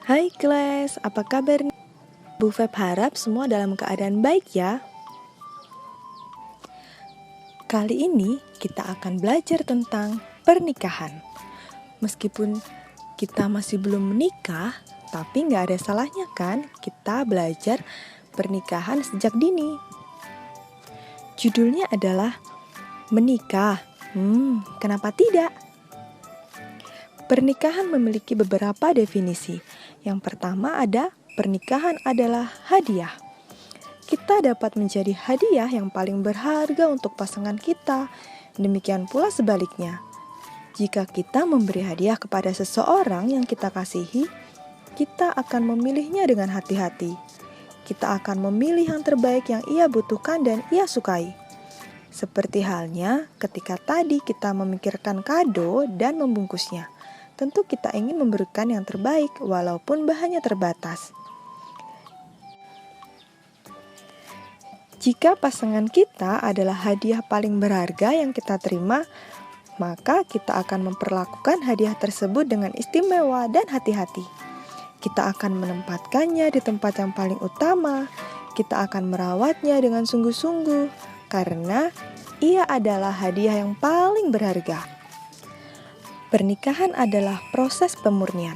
Hai kelas, apa kabar nih? Bu Feb harap semua dalam keadaan baik ya. Kali ini kita akan belajar tentang pernikahan. Meskipun kita masih belum menikah, tapi nggak ada salahnya kan kita belajar pernikahan sejak dini. Judulnya adalah Menikah. Kenapa tidak? Pernikahan memiliki beberapa definisi. Yang pertama ada pernikahan adalah hadiah. Kita dapat menjadi hadiah yang paling berharga untuk pasangan kita. Demikian pula sebaliknya. Jika kita memberi hadiah kepada seseorang yang kita kasihi, kita akan memilihnya dengan hati-hati. Kita akan memilih yang terbaik yang ia butuhkan dan ia sukai. Seperti halnya ketika tadi kita memikirkan kado dan membungkusnya. Tentu kita ingin memberikan yang terbaik walaupun bahannya terbatas. Jika pasangan kita adalah hadiah paling berharga yang kita terima, maka kita akan memperlakukan hadiah tersebut dengan istimewa dan hati-hati. Kita akan menempatkannya di tempat yang paling utama. Kita akan merawatnya dengan sungguh-sungguh karena ia adalah hadiah yang paling berharga. Pernikahan adalah proses pemurnian.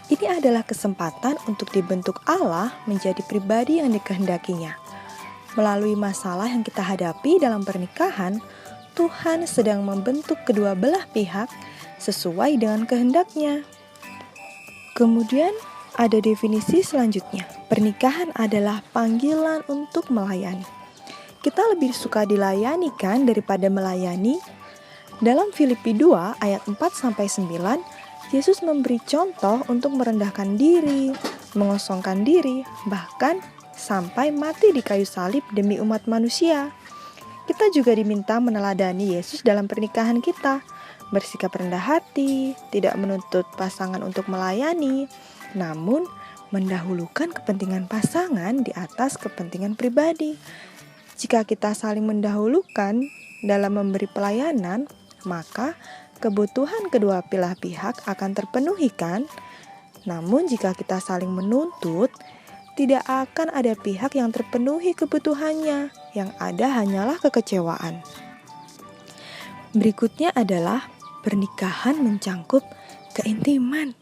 Ini adalah kesempatan untuk dibentuk Allah menjadi pribadi yang dikehendakinya. Melalui masalah yang kita hadapi dalam pernikahan, Tuhan sedang membentuk kedua belah pihak sesuai dengan kehendaknya. Kemudian ada definisi selanjutnya. Pernikahan adalah panggilan untuk melayani. Kita lebih suka dilayani kan daripada melayani? Dalam Filipi 2 ayat 4-9, Yesus memberi contoh untuk merendahkan diri, mengosongkan diri, bahkan sampai mati di kayu salib demi umat manusia. Kita juga diminta meneladani Yesus dalam pernikahan kita, bersikap rendah hati, tidak menuntut pasangan untuk melayani, namun mendahulukan kepentingan pasangan di atas kepentingan pribadi. Jika kita saling mendahulukan dalam memberi pelayanan, maka kebutuhan kedua belah pihak akan terpenuhi kan? Namun jika kita saling menuntut, tidak akan ada pihak yang terpenuhi kebutuhannya, yang ada hanyalah kekecewaan. Berikutnya adalah pernikahan mencangkup keintiman.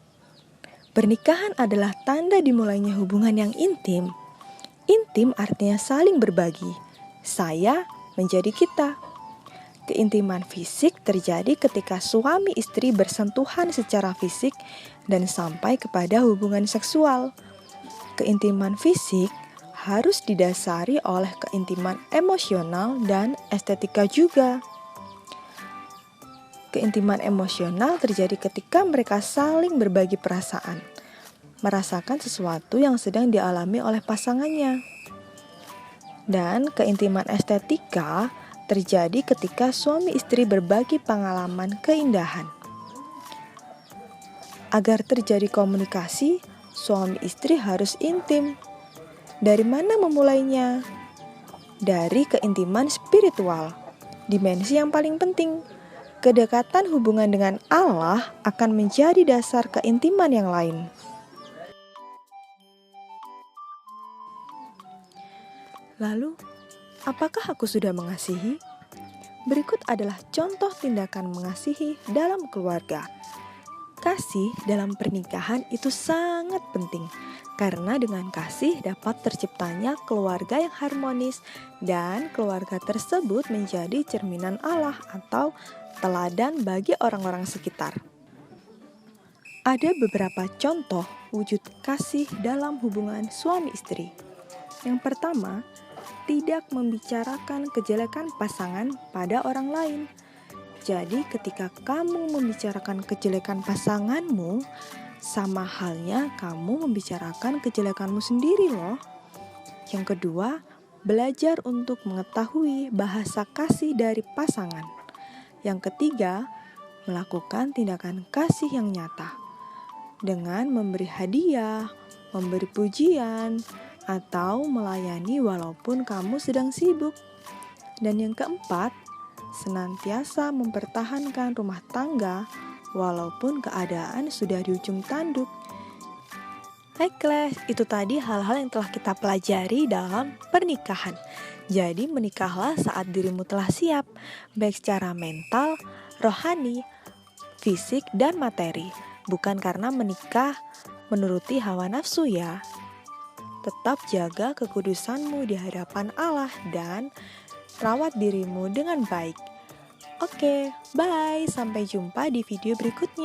Pernikahan adalah tanda dimulainya hubungan yang intim. Intim artinya saling berbagi. Saya menjadi kita. Keintiman fisik terjadi ketika suami istri bersentuhan secara fisik dan sampai kepada hubungan seksual. Keintiman fisik harus didasari oleh keintiman emosional dan estetika juga. Keintiman emosional terjadi ketika mereka saling berbagi perasaan, merasakan sesuatu yang sedang dialami oleh pasangannya. Dan keintiman estetika terjadi ketika suami istri berbagi pengalaman keindahan. Agar terjadi komunikasi, suami istri harus intim. Dari mana memulainya? Dari keintiman spiritual, dimensi yang paling penting. Kedekatan hubungan dengan Allah akan menjadi dasar keintiman yang lain. Lalu, apakah aku sudah mengasihi? Berikut adalah contoh tindakan mengasihi dalam keluarga. Kasih dalam pernikahan itu sangat penting, karena dengan kasih dapat terciptanya keluarga yang harmonis dan keluarga tersebut menjadi cerminan Allah atau teladan bagi orang-orang sekitar. Ada beberapa contoh wujud kasih dalam hubungan suami istri. Yang pertama, tidak membicarakan kejelekan pasangan pada orang lain. Jadi ketika kamu membicarakan kejelekan pasanganmu, sama halnya kamu membicarakan kejelekanmu sendiri loh. Yang kedua, belajar untuk mengetahui bahasa kasih dari pasangan. Yang ketiga, melakukan tindakan kasih yang nyata dengan memberi hadiah, memberi pujian, atau melayani walaupun kamu sedang sibuk. Dan yang keempat, senantiasa mempertahankan rumah tangga walaupun keadaan sudah di ujung tanduk. Baiklah, itu tadi hal-hal yang telah kita pelajari dalam pernikahan. Jadi menikahlah saat dirimu telah siap, baik secara mental, rohani, fisik, dan materi. Bukan karena menikah menuruti hawa nafsu ya. Tetap jaga kekudusanmu di hadapan Allah dan rawat dirimu dengan baik. Oke, bye. Sampai jumpa di video berikutnya.